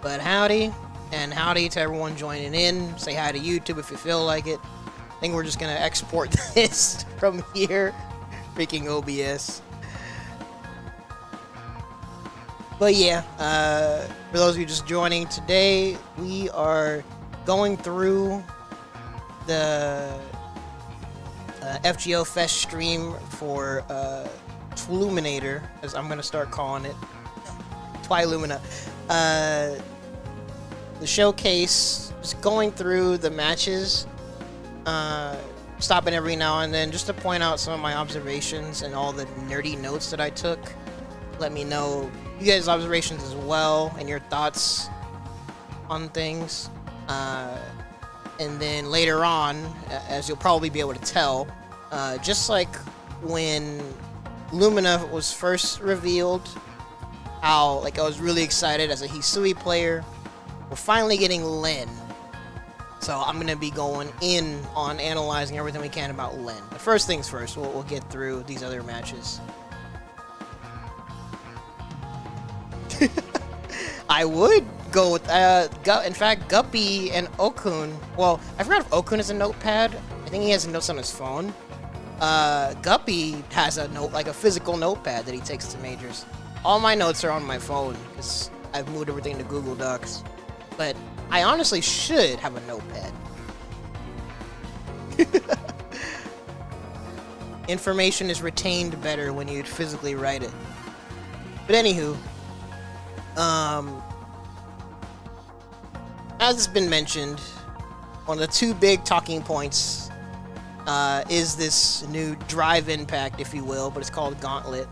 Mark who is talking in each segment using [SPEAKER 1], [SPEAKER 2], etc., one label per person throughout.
[SPEAKER 1] But howdy, and howdy to everyone joining in. Say hi to YouTube if you feel like it. I think we're just gonna export this from here. Freaking OBS. But yeah, for those of you just joining today, we are going through the FGO Fest stream for Twi-Luminator, as I'm gonna start calling it. Twi-Lumina. The showcase, just going through the matches, stopping every now and then just to point out some of my observations and all the nerdy notes that I took. Let me know you guys' observations as well and your thoughts on things. And then later on, as you'll probably be able to tell, just like when Lumina was first revealed, how I was really excited as a Hisui player. We're finally getting Len. So I'm going to be going in on analyzing everything we can about Len. But first things first, we'll get through these other matches. I would go with, in fact, Guppy and Okun. Well, I forgot if Okun has a notepad. I think he has notes on his phone. Guppy has a note, like a physical notepad that he takes to majors. All my notes are on my phone because I've moved everything to Google Docs. But I honestly should have a notepad. Information is retained better when you physically write it. But anywho, as has been mentioned, one of the two big talking points is this new drive impact, if you will, but it's called Gauntlet.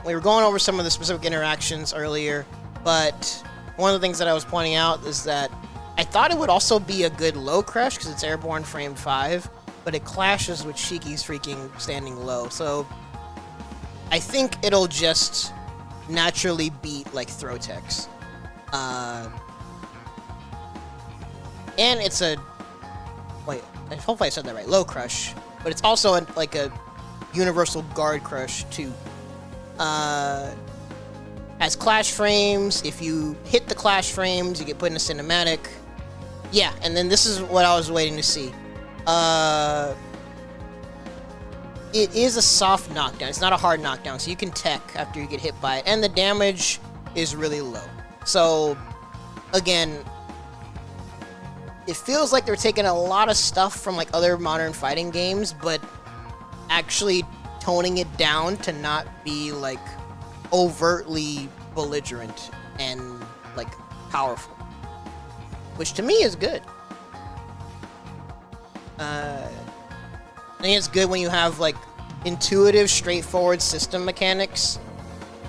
[SPEAKER 1] We were going over some of the specific interactions earlier, but one of the things that I was pointing out is that I thought it would also be a good low crush because it's airborne frame 5, but it clashes with Shiki's freaking standing low. So I think it'll just naturally beat like Throtex. And it's a hopefully I said that right, low crush, but it's also like a universal guard crush too. Has clash frames. If you hit the clash frames, you get put in a cinematic. Yeah, and then this is what I was waiting to see. It is a soft knockdown. It's not a hard knockdown, so you can tech after you get hit by it, and the damage is really low. So, again, it feels like they're taking a lot of stuff from like other modern fighting games, but actually toning it down to not be like overtly belligerent and like powerful, which to me is good. I think it's good when you have like intuitive, straightforward system mechanics,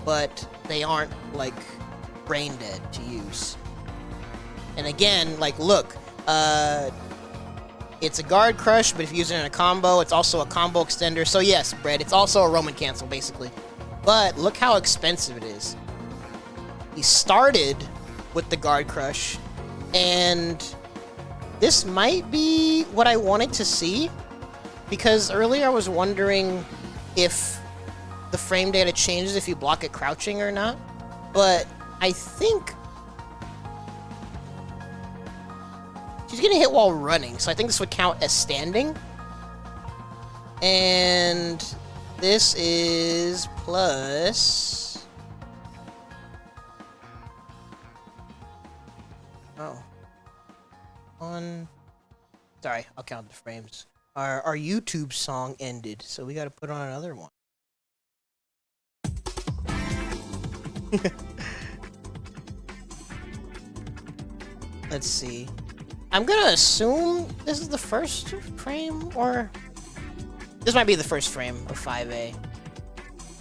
[SPEAKER 1] but they aren't like brain dead to use. And again, like look, it's a guard crush, but if you use it in a combo, it's also a combo extender. So yes, Brett, it's also a Roman cancel, basically. But look how expensive it is. He started with the guard crush, and this might be what I wanted to see, because earlier I was wondering if the frame data changes if you block it crouching or not. But I think she's getting hit while running, so I think this would count as standing. And this is plus... Oh. Sorry, I'll count the frames. Our YouTube song ended, so we gotta put on another one. Let's see. I'm gonna assume this is the first frame, or this might be the first frame of 5A.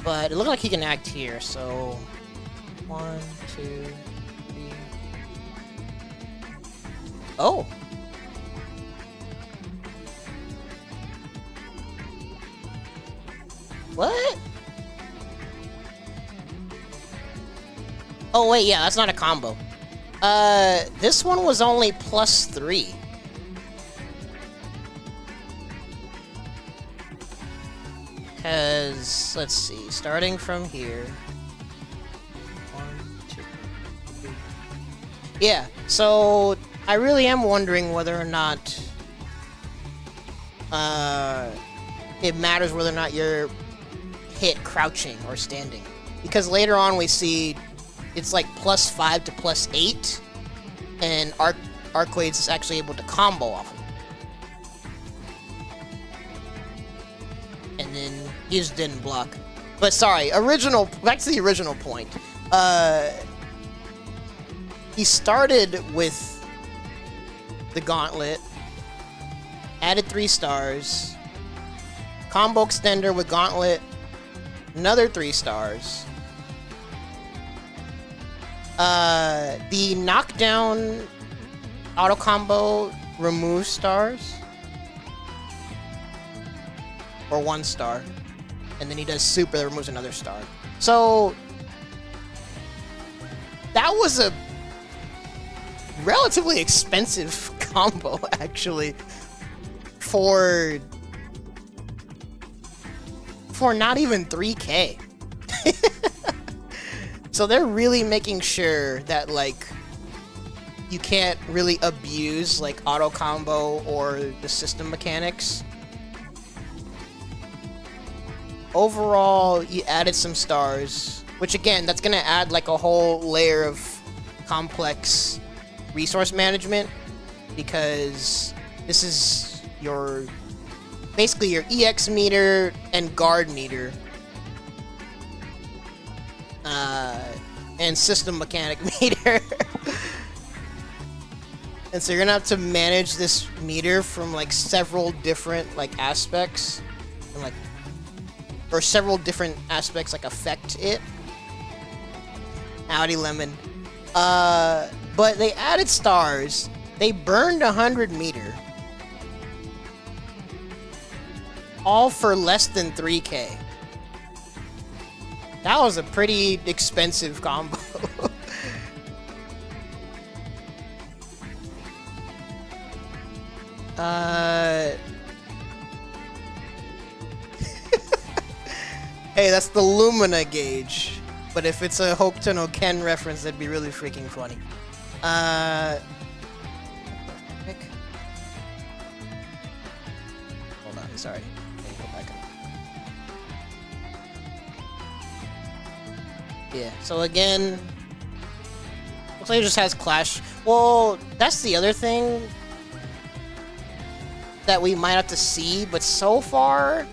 [SPEAKER 1] But it looks like he can act here, so 1, 2, 3. Oh. What? Oh wait, yeah, that's not a combo. This one was only +3. Because, let's see, starting from here. 1, Yeah, so I really am wondering whether or not it matters whether or not you're hit crouching or standing. Because later on we see it's like +5 to +8, and Arcades is actually able to combo off of it. And then he just didn't block. But sorry, back to the original point. He started with the gauntlet, added 3 stars, combo extender with gauntlet, another 3 stars. The knockdown auto combo removes stars, or 1 star, and then he does super that removes another star. So that was a relatively expensive combo, actually, for not even 3K. So they're really making sure that, like, you can't really abuse, like, auto combo or the system mechanics. Overall, you added some stars, which, again, that's gonna add, like, a whole layer of complex resource management, because this is basically your EX meter and guard meter, and system mechanic meter. And so you're gonna have to manage this meter from, like, several different, like, aspects, and, like, or several different aspects, like, affect it. Howdy, Lemon. But they added stars. They burned 100 meter. All for less than 3K. That was a pretty expensive combo. Hey, that's the Lumina gauge. But if it's a Hokuto no Ken reference, that'd be really freaking funny. Hold on, sorry. Let me go back up. Yeah, so again, looks like it just has Clash. Well, that's the other thing that we might have to see, but so far,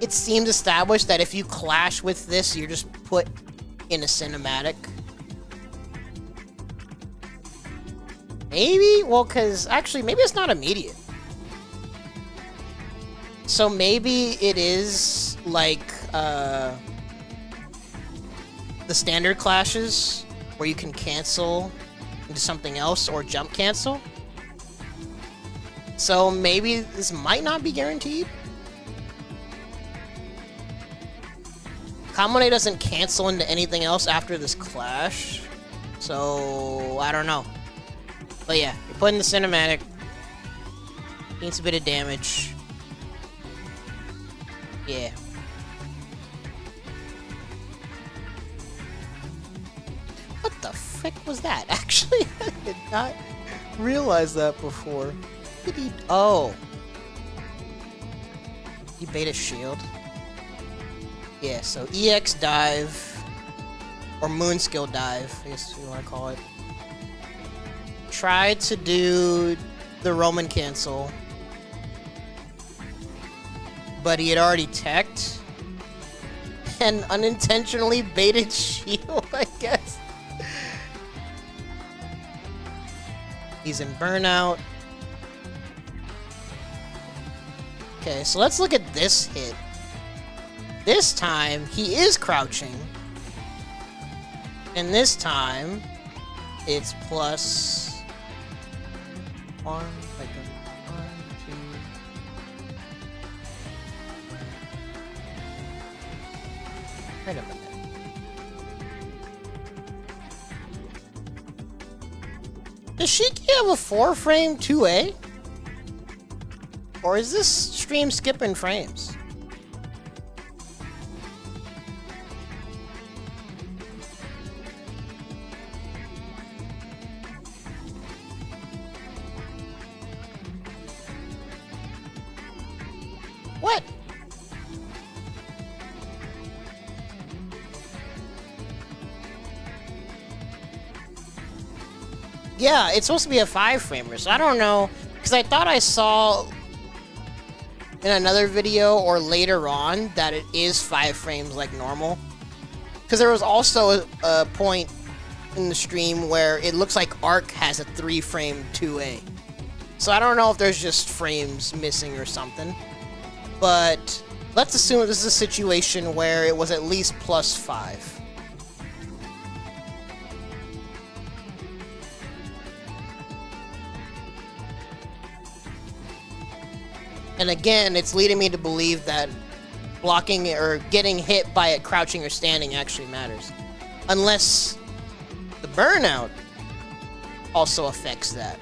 [SPEAKER 1] it seems established that if you clash with this, you're just put in a cinematic. Maybe? Well, because actually, maybe it's not immediate. So maybe it is like the standard clashes where you can cancel into something else or jump cancel. So maybe this might not be guaranteed. Kamone doesn't cancel into anything else after this clash, so I don't know. But yeah, you're putting the cinematic. Needs a bit of damage. Yeah. What the frick was that? Actually, I did not realize that before. Did he? Oh. He bait a shield. Yeah, so EX dive, or moon skill dive, I guess you want to call it. Tried to do the Roman cancel, but he had already teched, and unintentionally baited shield, I guess. He's in burnout. Okay, so let's look at this hit. This time, he is crouching. And this time, it's +1, like 1, 2. Wait a minute. Does Shiki have a 4-frame 2A? Or is this stream skipping frames? Yeah, it's supposed to be a 5-framer, so I don't know, because I thought I saw in another video or later on that it is 5 frames like normal. Because there was also a point in the stream where it looks like Arc has a 3-frame 2A. So I don't know if there's just frames missing or something. But let's assume this is a situation where it was at least plus 5. And again, it's leading me to believe that blocking or getting hit by it crouching or standing actually matters. Unless the burnout also affects that.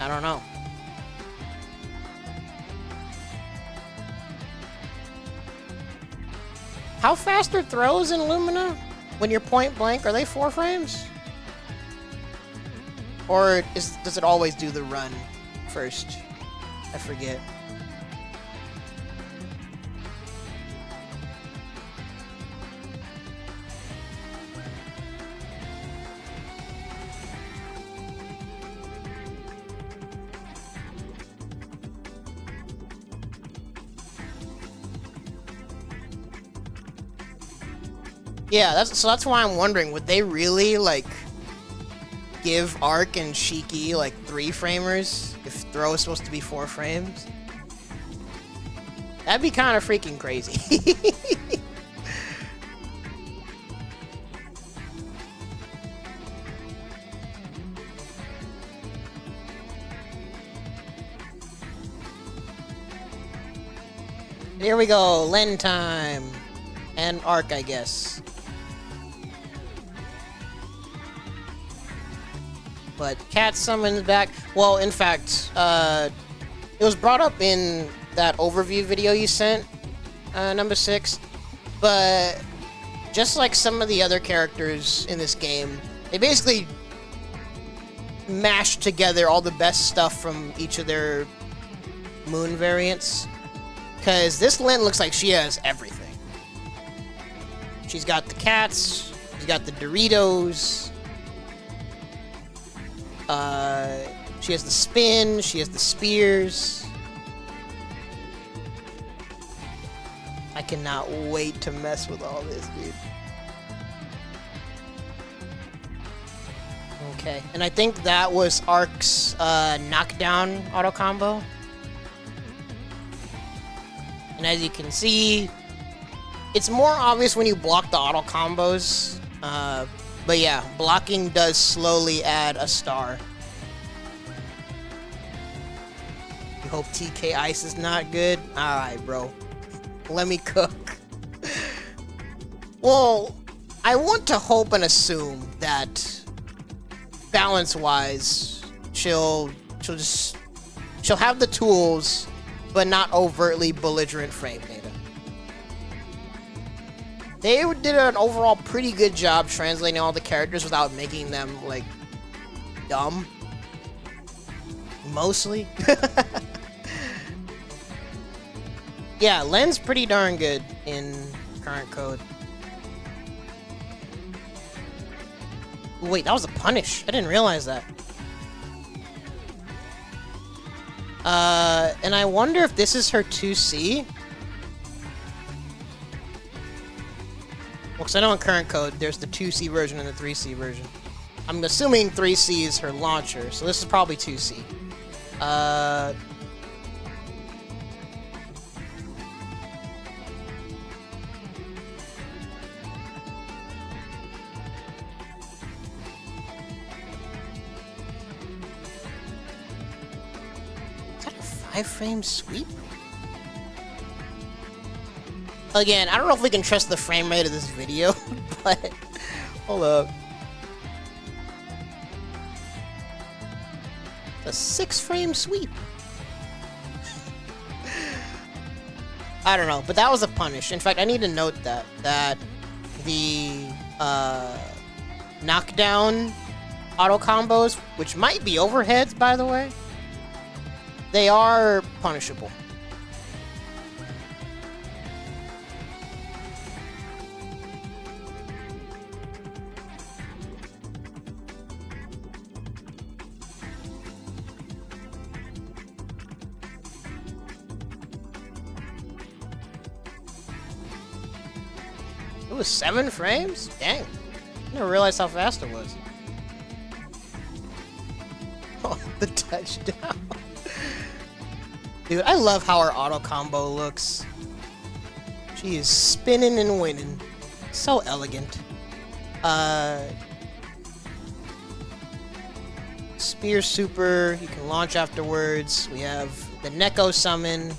[SPEAKER 1] I don't know. How fast are throws in Lumina? When you're point blank, are they 4 frames? Or does it always do the run first? I forget. Yeah, that's why I'm wondering, would they really, like, give Arc and Shiki, like, 3-framers if throw is supposed to be 4 frames? That'd be kind of freaking crazy. Here we go, Len time. And Arc, I guess. But Cat summons back. Well, in fact, it was brought up in that overview video you sent, number 6. But just like some of the other characters in this game, they basically mashed together all the best stuff from each of their moon variants. Because this Lyn looks like she has everything. She's got the cats, she's got the Doritos, she has the spin, she has the spears. I cannot wait to mess with all this, dude. Okay, and I think that was Arc's knockdown auto combo. And as you can see, it's more obvious when you block the auto combos. But yeah, blocking does slowly add a star. You hope TK Ice is not good? Alright, bro. Let me cook. Well, I want to hope and assume that balance-wise, she'll have the tools, but not overtly belligerent frame data. They did an overall pretty good job translating all the characters without making them, like, dumb. Mostly. Yeah, Len's pretty darn good in current code. Wait, that was a punish. I didn't realize that. And I wonder if this is her 2C? Well, because I know in current code, there's the 2C version and the 3C version. I'm assuming 3C is her launcher, so this is probably 2C. Is that a 5-frame sweep? Again, I don't know if we can trust the frame rate of this video, but hold up. It's a 6-frame sweep. I don't know, but that was a punish. In fact, I need to note that the knockdown auto combos, which might be overheads, by the way, they are punishable. Ooh, 7 frames? Dang. I never realized how fast it was. Oh, the touchdown. Dude, I love how our auto combo looks. She is spinning and winning. So elegant. Spear super, you can launch afterwards. We have the Neko summon.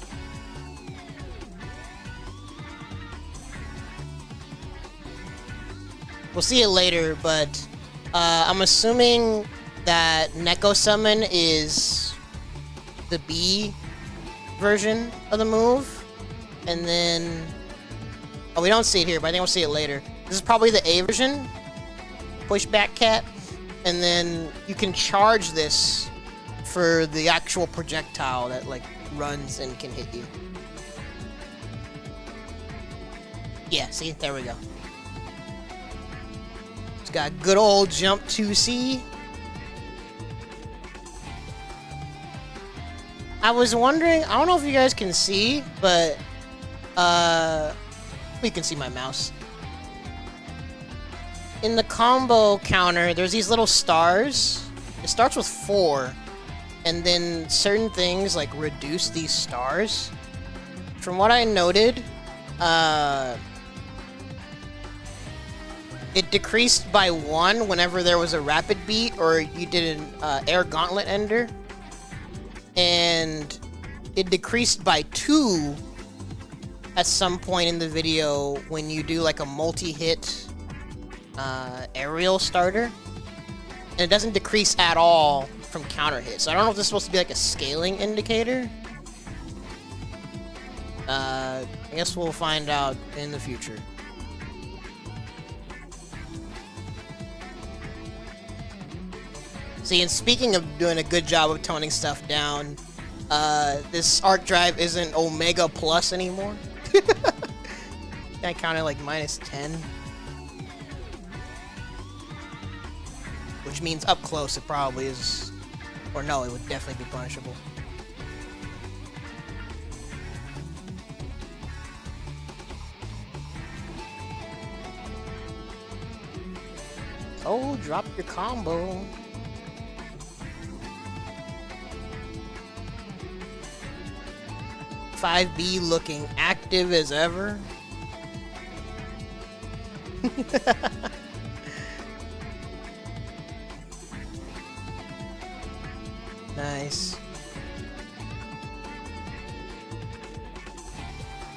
[SPEAKER 1] We'll see it later, but I'm assuming that Neko summon is the B version of the move. And then... oh, we don't see it here, but I think we'll see it later. This is probably the A version. Push back cat. And then you can charge this for the actual projectile that, like, runs and can hit you. Yeah, see? There we go. It's got good old jump 2C. I was wondering, I don't know if you guys can see, but we can see my mouse. In the combo counter, there's these little stars. It starts with 4, and then certain things like reduce these stars. From what I noted, it decreased by 1 whenever there was a rapid beat or you did an air gauntlet ender. And it decreased by 2 at some point in the video when you do like a multi-hit aerial starter. And it doesn't decrease at all from counter hits. So I don't know if this is supposed to be like a scaling indicator. I guess we'll find out in the future. See, and speaking of doing a good job of toning stuff down, this arc drive isn't Omega Plus anymore. I counted like -10. Which means up close it probably is... or no, it would definitely be punishable. Oh, drop your combo. $5B looking active as ever. Nice.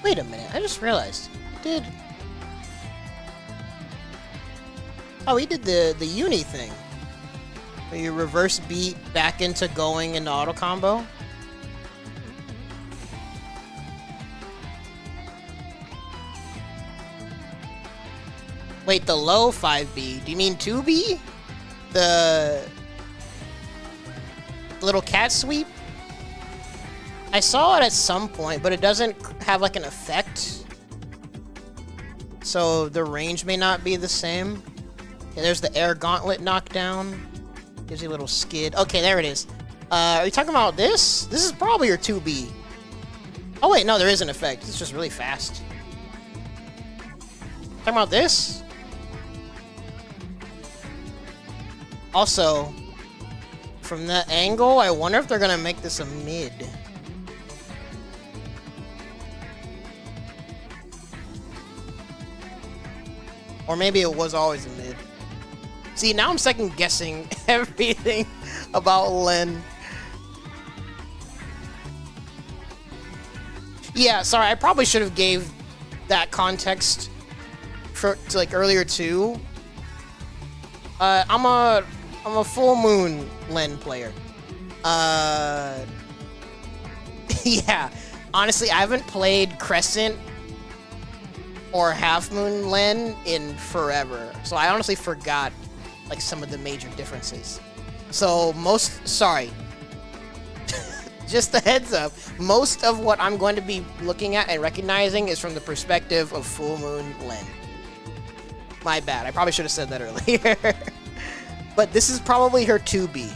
[SPEAKER 1] Wait a minute, I just realized. Oh, he did the uni thing. Where you reverse beat back into going into auto combo. Wait, the low 5B. Do you mean 2B? The little cat sweep? I saw it at some point, but it doesn't have like an effect. So the range may not be the same. Okay, there's the air gauntlet knockdown. Gives you a little skid. Okay, there it is. Are you talking about this? This is probably your 2B. Oh wait, no, there is an effect. It's just really fast. Talking about this? Also, from that angle, I wonder if they're gonna make this a mid. Or maybe it was always a mid. See, now I'm second guessing everything about Len. Yeah, sorry, I probably should have gave that context to like earlier too. I'm a full moon Len player. Yeah, honestly, I haven't played Crescent or Half Moon Len in forever, so I honestly forgot like some of the major differences. So sorry, just a heads up, most of what I'm going to be looking at and recognizing is from the perspective of Full Moon Len. My bad, I probably should have said that earlier. But this is probably her 2B.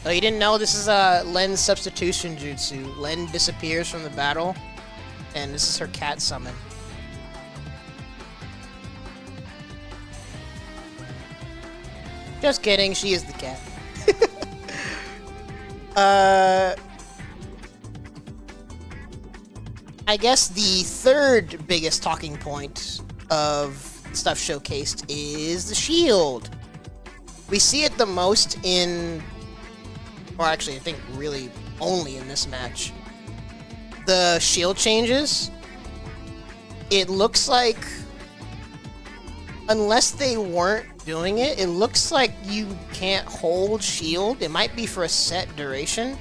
[SPEAKER 1] Oh, you didn't know? This is Len's substitution jutsu. Len disappears from the battle, and this is her cat summon. Just kidding, she is the cat. I guess the third biggest talking point of stuff showcased is the shield. We see it the most in, or actually I think really only in this match. The shield changes. It looks like, unless they weren't doing it, it looks like you can't hold shield. It might be for a set duration.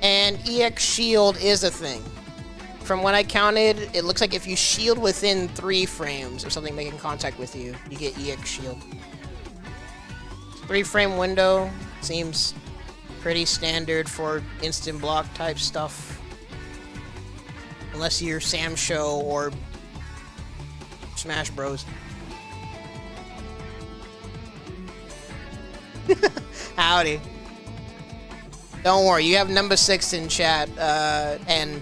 [SPEAKER 1] And EX shield is a thing. From what I counted, it looks like if you shield within 3 frames of something making contact with you, you get EX shield. 3-frame window seems pretty standard for instant block type stuff. Unless you're Sam Show or Smash Bros. Howdy. Don't worry, you have number 6 in chat, and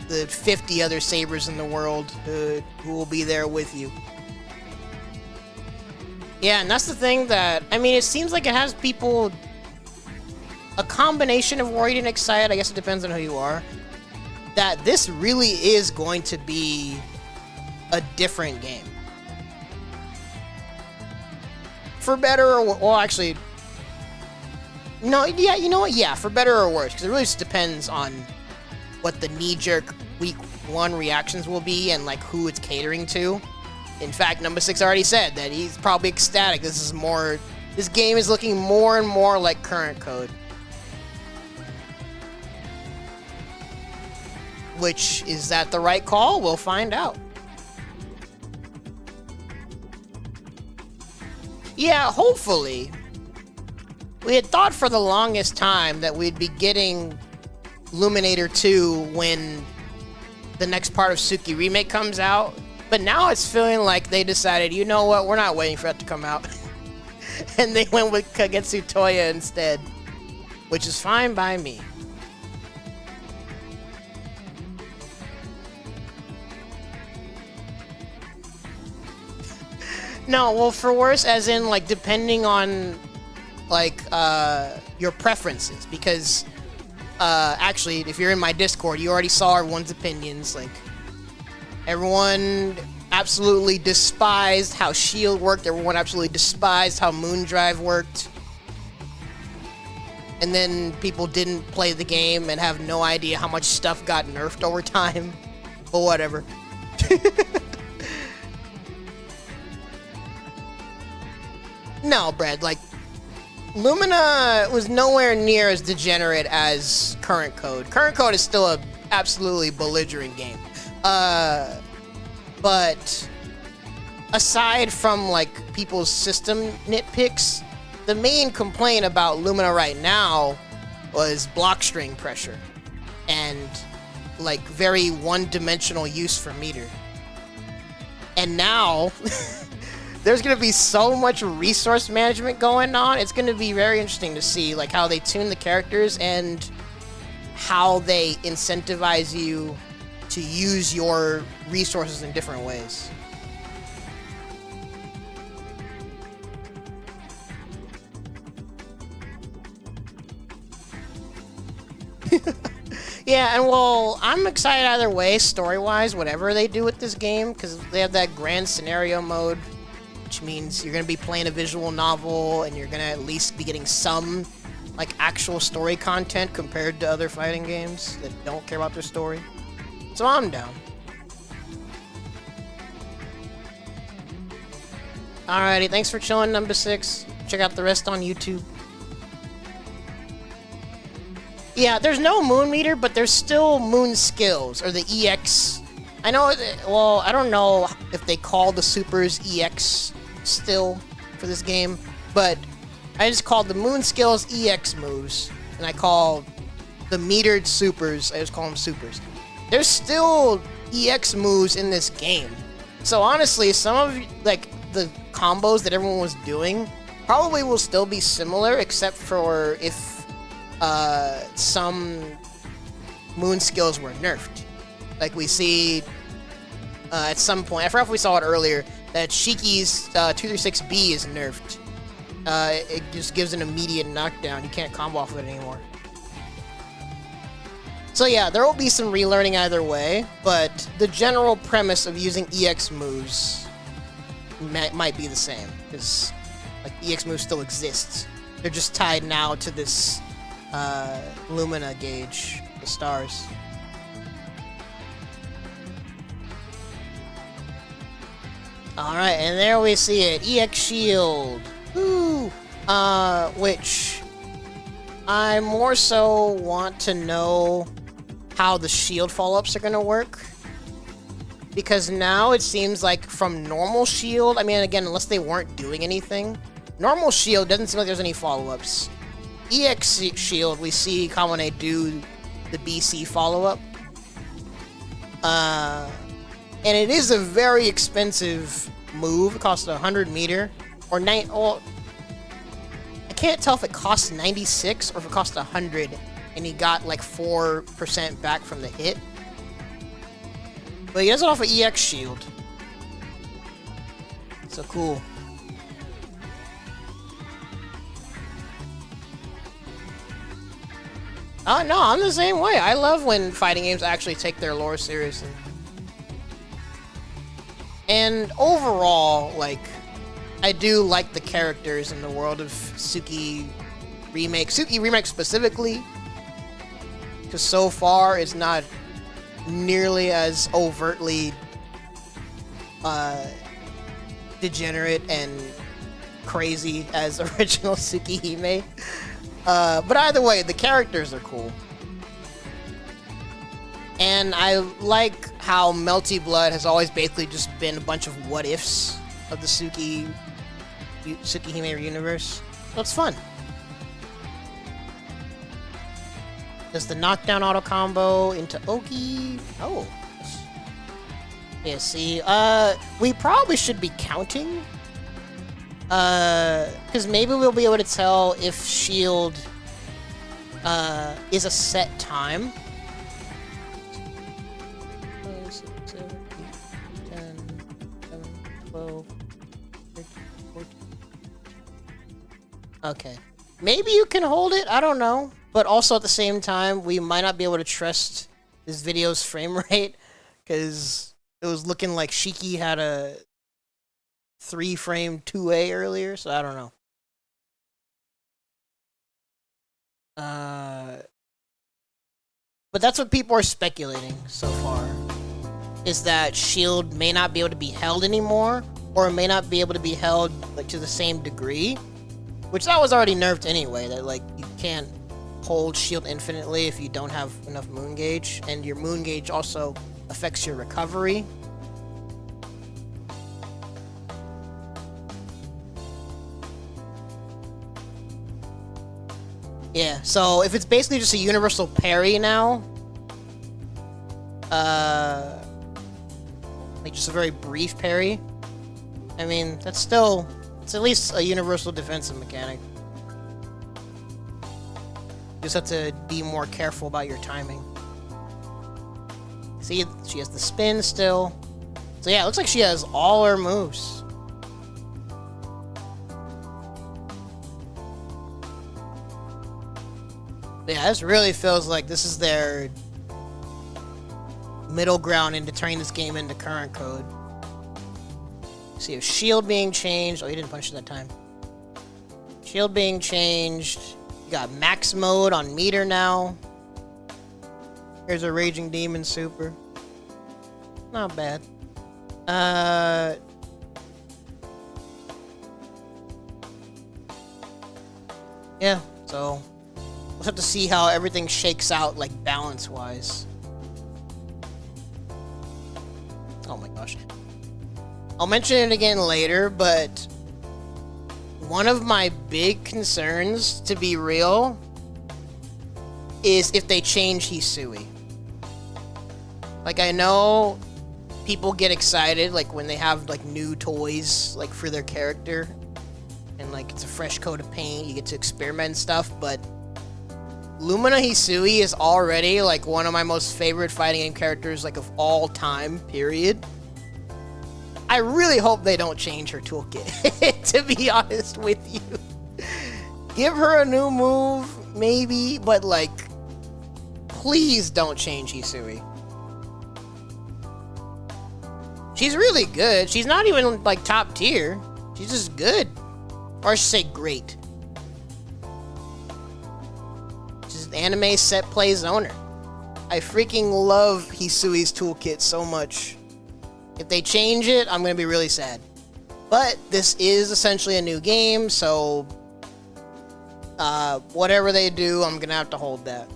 [SPEAKER 1] the 50 other sabers in the world who will be there with you. Yeah, and that's the thing that, I mean, it seems like it has people, a combination of worried and excited, I guess it depends on who you are, that this really is going to be a different game. For better or, well, actually, no, yeah, you know what? Yeah, for better or worse, because it really just depends on what the knee-jerk week 1 reactions will be and like who it's catering to. In fact, number 6 already said that he's probably ecstatic. This game is looking more and more like current code. Which, is that the right call? We'll find out. Yeah, hopefully. We had thought for the longest time that we'd be getting Luminator 2 when the next part of Suki Remake comes out, but now it's feeling like they decided, you know what, we're not waiting for that to come out. And they went with Kagetsu Toya instead, which is fine by me. No, well, for worse, as in, like, depending on, like, your preferences, because actually, if you're in my Discord, you already saw everyone's opinions. Like, everyone absolutely despised how Shield worked. Everyone absolutely despised how Moondrive worked. And then people didn't play the game and have no idea how much stuff got nerfed over time. But whatever. No, Brad, like, Lumina was nowhere near as degenerate as current code. Current code is still a absolutely belligerent game. But aside from, like, people's system nitpicks, the main complaint about Lumina right now was block string pressure and, like, very one-dimensional use for meter. And now there's going to be so much resource management going on. It's going to be very interesting to see, like, how they tune the characters and how they incentivize you to use your resources in different ways. Yeah, and well, I'm excited either way, story-wise, whatever they do with this game, because they have that grand scenario mode, which means you're going to be playing a visual novel, and you're going to at least be getting some, like, actual story content compared to other fighting games that don't care about their story. So I'm down. Alrighty, thanks for chilling, number 6. Check out the rest on YouTube. Yeah, there's no moon meter, but there's still moon skills, or the EX. I know, well, I don't know if they call the supers EX still for this game, but I just called the moon skills EX moves, and I call the metered supers, I just call them supers. There's still EX moves in this game. So honestly, some of, like, the combos that everyone was doing probably will still be similar, except for if some moon skills were nerfed. Like we see at some point, I forgot if we saw it earlier, that Shiki's 236B is nerfed. It just gives an immediate knockdown. You can't combo off of it anymore. So yeah, there will be some relearning either way, but the general premise of using EX moves might be the same, because like EX moves still exist. They're just tied now to this Lumina gauge, the stars. Alright, and there we see it. EX Shield. Woo! Which I more so want to know how the shield follow-ups are gonna work. Because now it seems like from normal shield, I mean, again, unless they weren't doing anything, normal shield doesn't seem like there's any follow-ups. EX shield, we see Kamane do the BC follow-up. And it is a very expensive move. It costs 100 meter. Or I can't tell if it costs 96 or if it costs 100 and he got like 4% back from the hit. But he does it off of EX shield. So cool. Oh no, I'm the same way. I love when fighting games actually take their lore seriously. And overall, like, I do like the characters in the world of Suki Remake. Suki Remake specifically, because so far it's not nearly as overtly degenerate and crazy as original Tsukihime. But either way, the characters are cool. And I like how Melty Blood has always basically just been a bunch of what-ifs of the Tsukihime universe. So it's fun. Does the knockdown auto combo into Oki? Oh. Yeah, see, we probably should be counting. Because maybe we'll be able to tell if shield, is a set time. 6, 7, 8, 10, 11, 12, 13, 14. Okay. Maybe you can hold it, I don't know. But also at the same time, we might not be able to trust this video's frame rate, because it was looking like Shiki had a 3-frame 2A earlier, so I don't know. But that's what people are speculating so far, is that shield may not be able to be held anymore, or it may not be able to be held like to the same degree, which that was already nerfed anyway, that like you can't hold shield infinitely if you don't have enough moon gauge, and your moon gauge also affects your recovery. Yeah, so if it's basically just a universal parry now, like just a very brief parry, I mean, that's still, it's at least a universal defensive mechanic. You just have to be more careful about your timing. See, she has the spin still. So yeah, it looks like she has all her moves. Yeah, this really feels like this is their middle ground into turning this game into current code. See, a shield being changed. Oh, he didn't punch it that time. Shield being changed. You got max mode on meter now. Here's a Raging Demon Super. Not bad. Yeah, so we'll have to see how everything shakes out, like, balance-wise. Oh my gosh. I'll mention it again later, but one of my big concerns, to be real, is if they change Hisui. Like, I know people get excited, like, when they have, like, new toys, like, for their character. And, like, it's a fresh coat of paint, you get to experiment and stuff, but Lumina Hisui is already like one of my most favorite fighting game characters like of all time, period. I really hope they don't change her toolkit, to be honest with you. Give her a new move, maybe, but like, please don't change Hisui. She's really good. She's not even like top tier. She's just good. Or I should say great. She's anime set play zoner. I freaking love Hisui's toolkit so much. If they change it, I'm going to be really sad. But this is essentially a new game, so whatever they do, I'm going to have to hold that.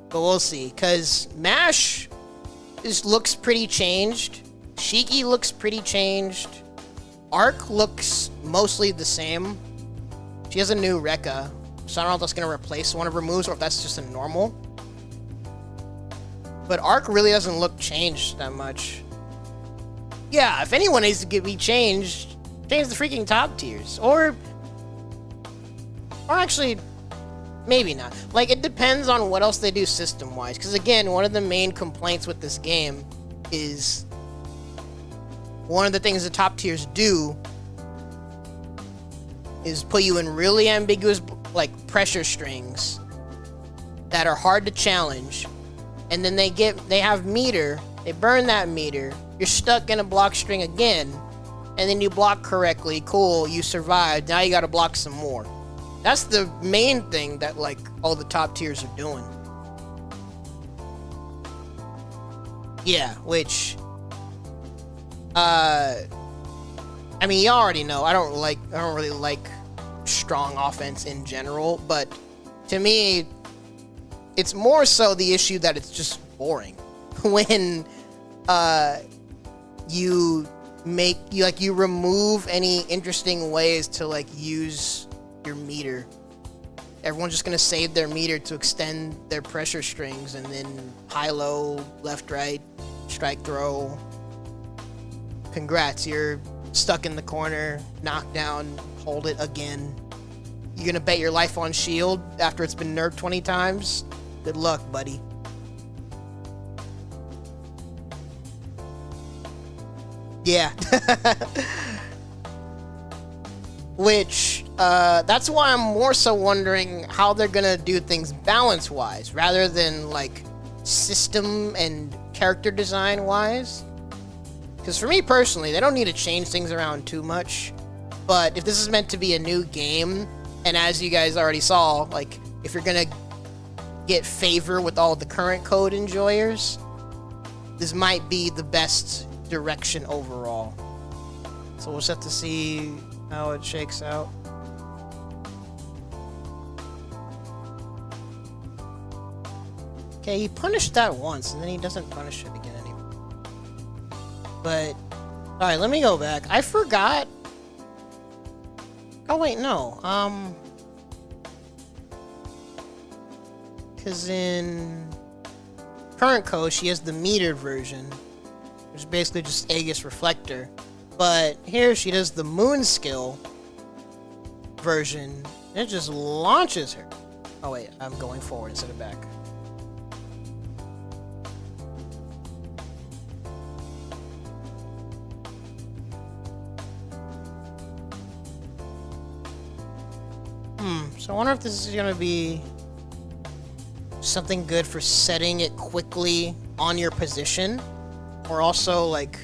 [SPEAKER 1] But we'll see, because MASH just looks pretty changed. Shiki looks pretty changed. Arc looks mostly the same. She has a new Rekka, so I don't know if that's going to replace one of her moves or if that's just a normal. But Arc really doesn't look changed that much. Yeah, if anyone needs to be changed, change the freaking top tiers. Or actually, maybe not. Like, it depends on what else they do system-wise. Because, again, one of the main complaints with this game is one of the things the top tiers do is put you in really ambiguous, like, pressure strings that are hard to challenge. And then they have meter. They burn that meter. You're stuck in a block string again. And then you block correctly. Cool, you survived. Now you gotta block some more. That's the main thing that, like, all the top tiers are doing. Yeah, which... I mean, you already know. I don't really like strong offense in general. But to me, it's more so the issue that it's just boring. When you remove any interesting ways to like use your meter. Everyone's just gonna save their meter to extend their pressure strings, and then high low, left right, strike throw. Congrats, you're stuck in the corner, knock down, hold it again. You're gonna bet your life on shield after it's been nerfed 20 times? Good luck, buddy. Yeah. Which, that's why I'm more so wondering how they're gonna do things balance-wise, rather than, like, system and character design-wise. Because for me personally, they don't need to change things around too much. But if this is meant to be a new game, and as you guys already saw, like, if you're gonna get favor with all the current code enjoyers, this might be the best direction overall. So we'll just have to see how it shakes out. Okay, he punished that once, and then he doesn't punish it again anymore. But, alright, let me go back. I forgot. Oh, wait, no. Because in current code, she has the metered version, which is basically just Aegis Reflector. But here she does the moon skill version, and it just launches her. Oh wait, I'm going forward instead of back. So I wonder if this is gonna be something good for setting it quickly on your position, or also like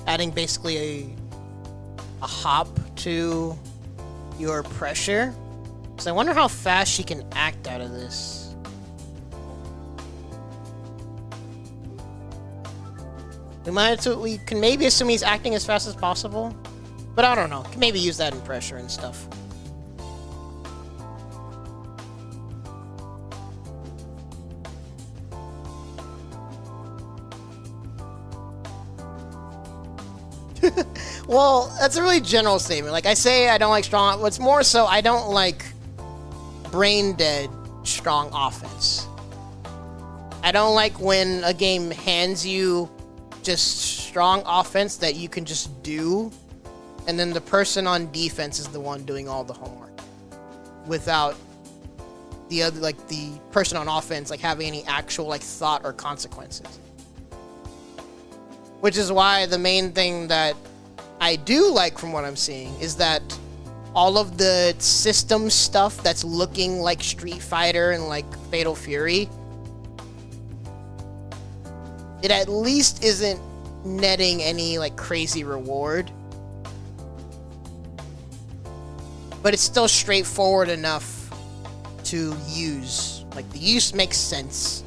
[SPEAKER 1] adding basically a hop to your pressure. So I wonder how fast she can act out of this. We can maybe assume he's acting as fast as possible, but I don't know. Can maybe use that in pressure and stuff. Well, that's a really general statement. Like I say, I don't like strong. What's more so, I don't like brain dead strong offense. I don't like when a game hands you just strong offense that you can just do, and then the person on defense is the one doing all the homework without the other, like the person on offense, like having any actual like thought or consequences. Which is why the main thing that I do like from what I'm seeing is that all of the system stuff that's looking like Street Fighter and like Fatal Fury, it at least isn't netting any like crazy reward. But it's still straightforward enough to use. Like the use makes sense.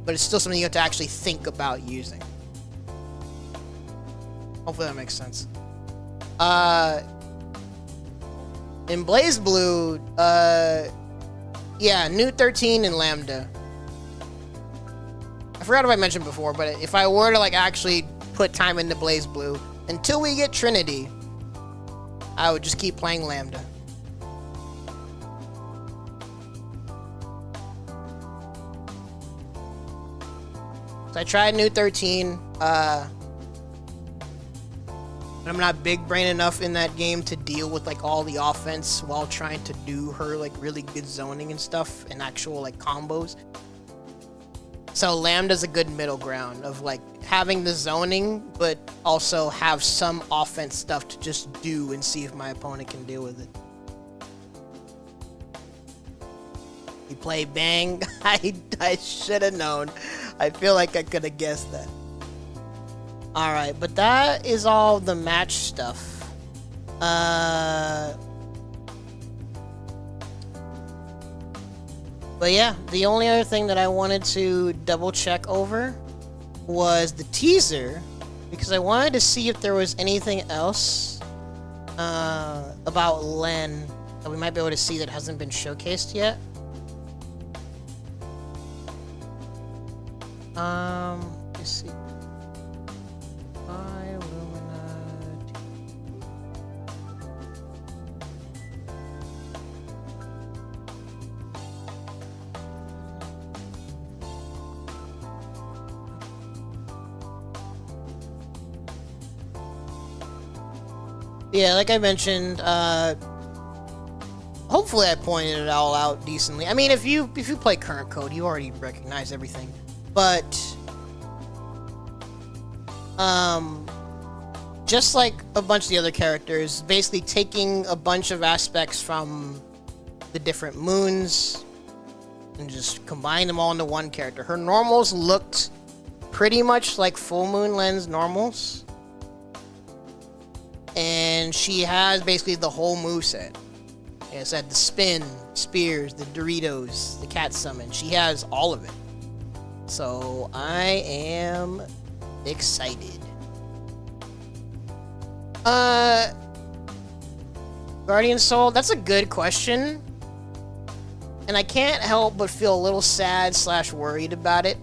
[SPEAKER 1] But it's still something you have to actually think about using. Hopefully that makes sense. In Blaze Blue, yeah, New 13 and Lambda. I forgot if I mentioned before, but if I were to like actually put time into Blaze Blue until we get Trinity, I would just keep playing Lambda. So I tried New 13. I'm not big brain enough in that game to deal with like all the offense while trying to do her like really good zoning and stuff and actual like combos. So Lambda's a good middle ground of like having the zoning, but also have some offense stuff to just do and see if my opponent can deal with it. You play Bang? I should have known. I feel like I could have guessed that. Alright, but that is all the match stuff. But yeah, the only other thing that I wanted to double check over was the teaser, because I wanted to see if there was anything else about Len that we might be able to see that hasn't been showcased yet. Let's see. Type Lumina. Yeah, like I mentioned, hopefully I pointed it all out decently. I mean, if you play current code, you already recognize everything. But just like a bunch of the other characters, basically taking a bunch of aspects from the different moons and just combine them all into one character. Her normals looked pretty much like full moon lens normals. And she has basically the whole moveset. It's had the spin, spears, the Doritos, the cat summon. She has all of it. So I am excited. Guardian Soul, that's a good question. And I can't help but feel a little sad / worried about it.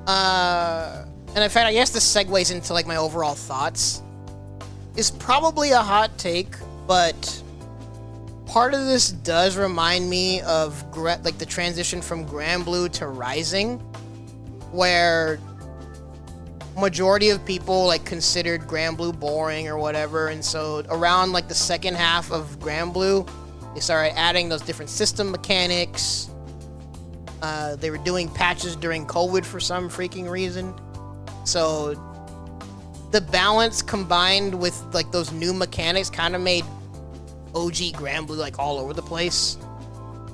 [SPEAKER 1] And in fact, I guess this segues into like my overall thoughts. It's probably a hot take, but part of this does remind me of like the transition from Grand Blue to Rising, where majority of people like considered Grand Blue boring or whatever, and so around like the second half of Grand Blue, they started adding those different system mechanics. They were doing patches during COVID for some freaking reason. So the balance combined with like those new mechanics kind of made OG Grand Blue like all over the place.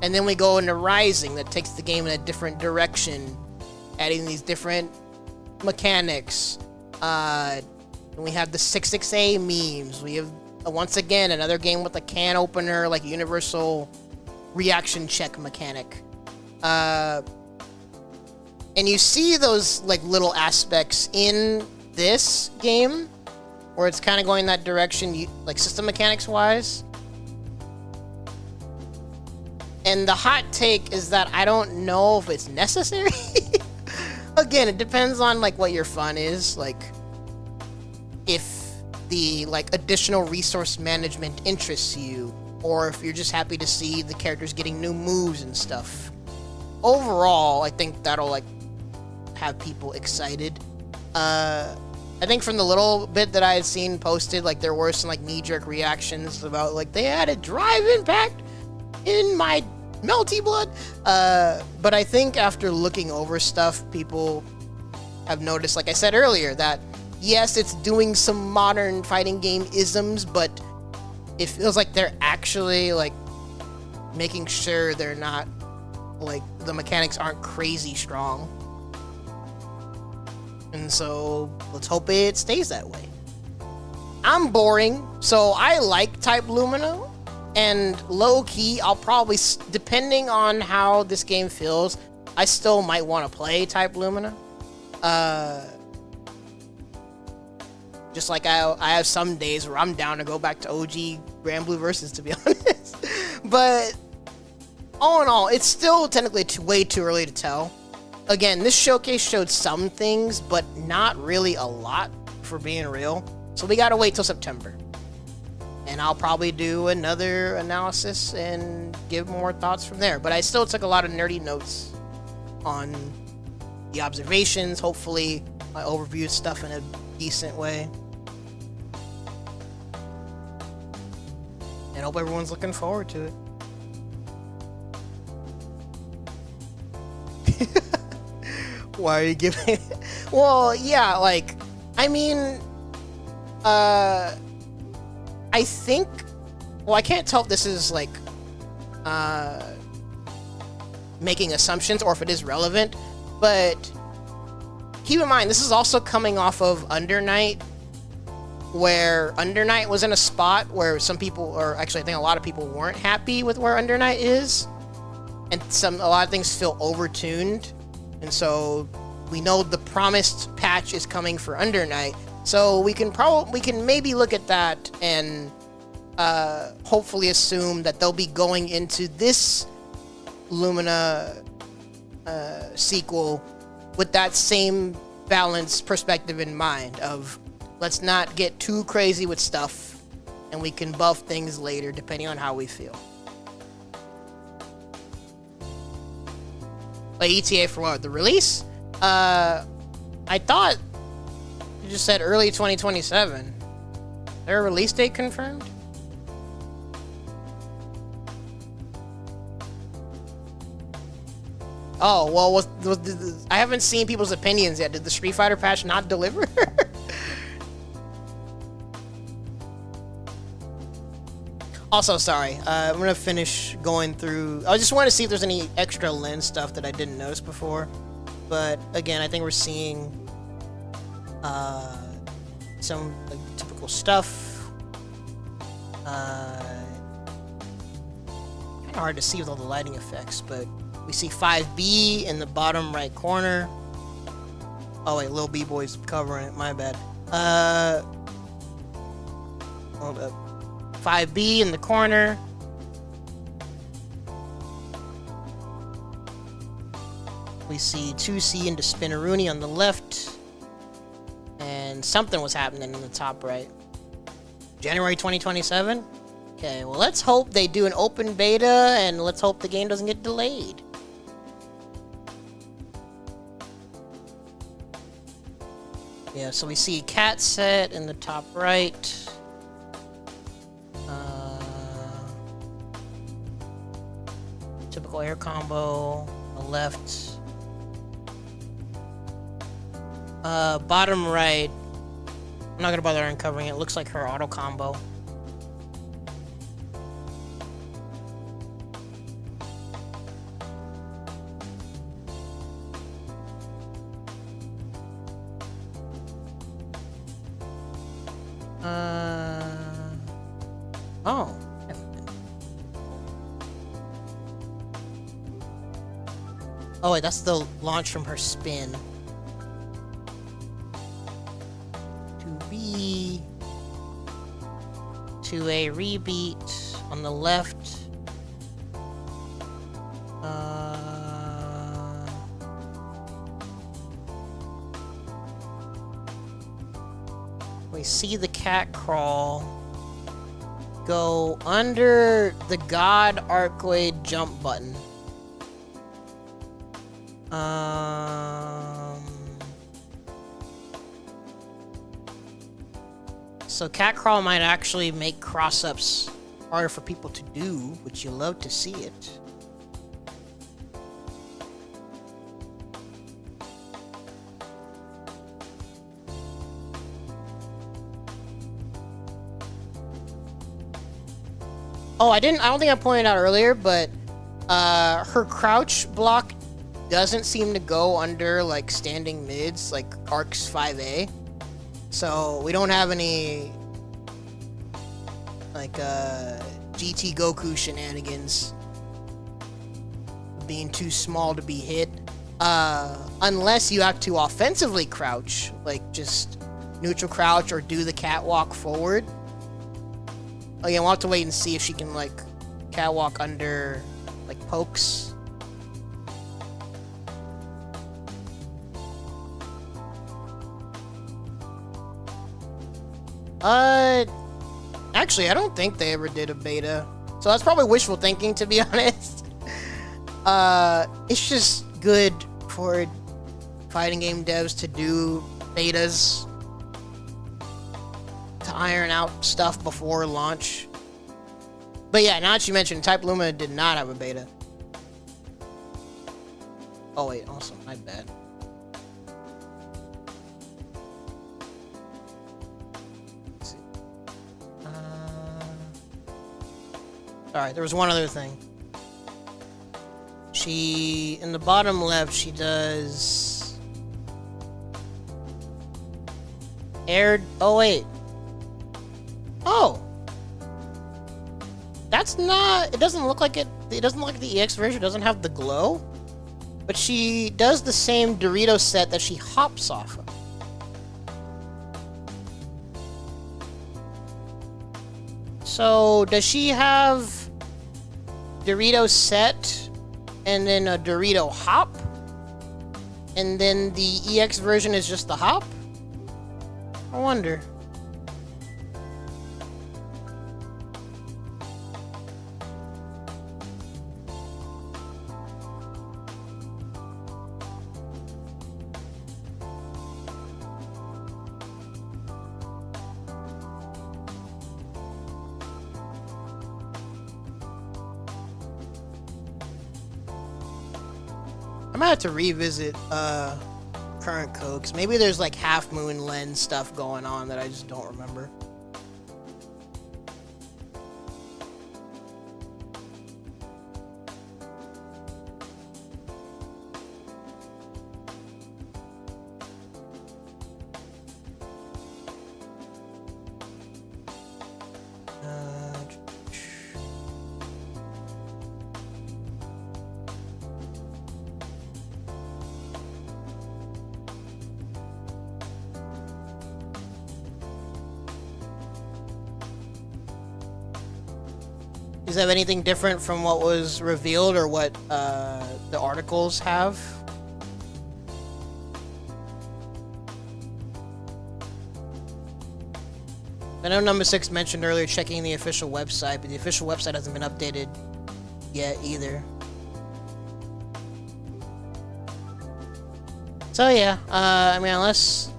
[SPEAKER 1] And then we go into Rising that takes the game in a different direction, adding these different mechanics. And we have the 66A memes. We have once again another game with a can opener, like universal reaction check mechanic. And you see those like little aspects in this game where it's kind of going that direction, like system mechanics wise. And the hot take is that I don't know if it's necessary. Again, it depends on like what your fun is. Like if the like additional resource management interests you, or if you're just happy to see the characters getting new moves and stuff. Overall, I think that'll like have people excited. I think from the little bit that I had seen posted, like there were some like knee-jerk reactions about like they added drive impact in my Melty Blood. But I think after looking over stuff, people have noticed, like I said earlier, that yes, it's doing some modern fighting game isms, but it feels like they're actually like making sure they're not like the mechanics aren't crazy strong. And so let's hope it stays that way. I'm boring, so I like Type Lumina, and low-key, I'll probably, depending on how this game feels, I still might want to play Type Lumina. Just like I have some days where I'm down to go back to OG Grand Blue Versus, to be honest. But all in all, it's still technically way too early to tell. Again, this showcase showed some things, but not really a lot, for being real. So we gotta wait till September. And I'll probably do another analysis and give more thoughts from there. But I still took a lot of nerdy notes on the observations. Hopefully, I overviewed stuff in a decent way. And hope everyone's looking forward to it. Why are you giving? Well, yeah, like, I mean, I think, well, I can't tell if this is like making assumptions or if it is relevant, but keep in mind, this is also coming off of Under Night, where Under Night was in a spot where some people, or actually I think a lot of people, weren't happy with where Under Night is, and a lot of things feel overtuned, and so we know the promised patch is coming for Under Night, so we can maybe look at that and hopefully assume that they'll be going into this Lumina sequel with that same balanced perspective in mind of, let's not get too crazy with stuff, and we can buff things later depending on how we feel. But ETA for what? The release? I thought you just said early 2027. Is there a release date confirmed? Oh, well, I haven't seen people's opinions yet. Did the Street Fighter patch not deliver? Also, sorry, I'm gonna finish going through. I just want to see if there's any extra lens stuff that I didn't notice before. But again, I think we're seeing some like, typical stuff. Kind of hard to see with all the lighting effects, but we see 5B in the bottom right corner. Oh wait, Lil B-Boy's covering it, my bad. Hold up. 5B in the corner. We see 2C into Spinneroonie on the left. And something was happening in the top right. January 2027? Okay, well, let's hope they do an open beta, and let's hope the game doesn't get delayed. Yeah, so we see cat set in the top right. Typical air combo on the left. Bottom right. I'm not gonna bother uncovering it. It looks like her auto combo. Oh. Oh wait, that's the launch from her spin. 2B. 2A rebeat on the left. We see the cat crawl go under the God Arcade jump button. So cat crawl might actually make cross-ups harder for people to do, but you love to see it. Oh, I don't think I pointed out earlier, but her crouch block doesn't seem to go under like standing mids like Arcs 5A. So we don't have any like GT Goku shenanigans being too small to be hit. Unless you have to offensively crouch, like just neutral crouch or do the catwalk forward. Again, we'll have to wait and see if she can, like, catwalk under, like, pokes. Actually, I don't think they ever did a beta. So that's probably wishful thinking, to be honest. It's just good for fighting game devs to do betas to iron out stuff before launch. But yeah, now that you mentioned, Type Lumina did not have a beta. Oh wait, awesome, my bad. Let's see. Alright, there was one other thing. She, in the bottom left, she does... aired... Oh wait. Oh! That's not... It doesn't look like it... It doesn't look like the EX version doesn't have the glow. But she does the same Dorito set that she hops off of. So, does she have Dorito set and then a Dorito hop? And then the EX version is just the hop? I wonder. I might have to revisit current code, because maybe there's like half moon lens stuff going on that I just don't remember. Does that have anything different from what was revealed or what the articles have? I know number 6 mentioned earlier checking the official website, but the official website hasn't been updated yet either. So yeah, I mean, unless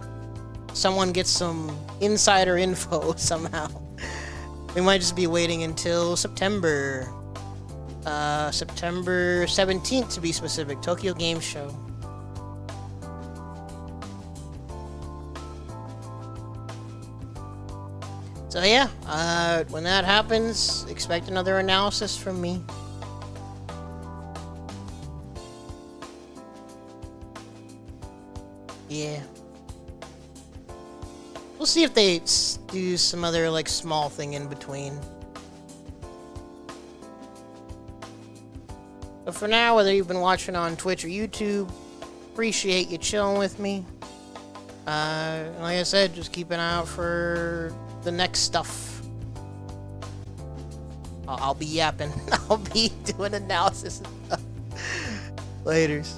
[SPEAKER 1] someone gets some insider info somehow, we might just be waiting until September. September 17th to be specific, Tokyo Game Show. So yeah, when that happens, expect another analysis from me. Yeah. We'll see if they do some other, like, small thing in between. But for now, whether you've been watching on Twitch or YouTube, appreciate you chilling with me. And like I said, just keep an eye out for the next stuff. I'll be yapping. I'll be doing analysis and stuff. Laters.